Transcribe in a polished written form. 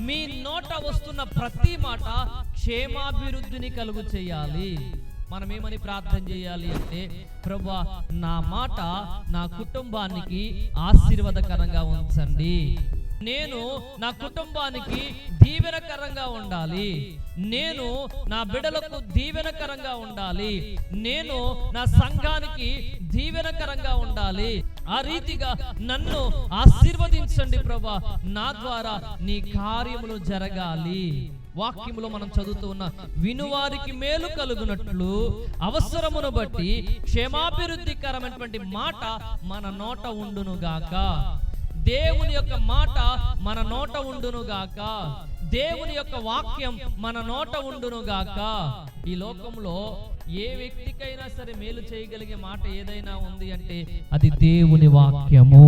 మీ నోట వస్తున్న ప్రతి మాట క్షేమాభివృద్ధిని కలుగు చేయాలి. మనం ఏమని ప్రార్థన చేయాలి అంటే, ప్రభువా నా మాట నా కుటుంబానికి ఆశీర్వాదకరంగా ఉంచండి, నేను నా కుటుంబానికి దీవెనకరంగా ఉండాలి, నేను నా బిడ్డలకు దీవెనకరంగా ఉండాలి, నేను నా సంఘానికి దీవెనకరంగా ఉండాలి. ఆ రీతిగా నన్ను ఆశీర్వదించండి ప్రభువా, నా ద్వారా నీ కార్యములు జరగాలి. వాక్యములో మనం చదువుతూ ఉన్న వినువారికి మేలు కలుగునట్లు అవసరమును బట్టి క్షేమాభివృద్ధికరమైనటువంటి మాట మన నోట ఉండునుగాక. దేవుని యొక్క మాట మన నోట ఉండునుగాక. దేవుని యొక్క వాక్యం మన నోట ఉండునుగాక. ఈ లోకంలో ఏ వ్యక్తికైనా సరే మేలు చేయగలిగే మాట ఏదైనా ఉంది అంటే అది దేవుని వాక్యము.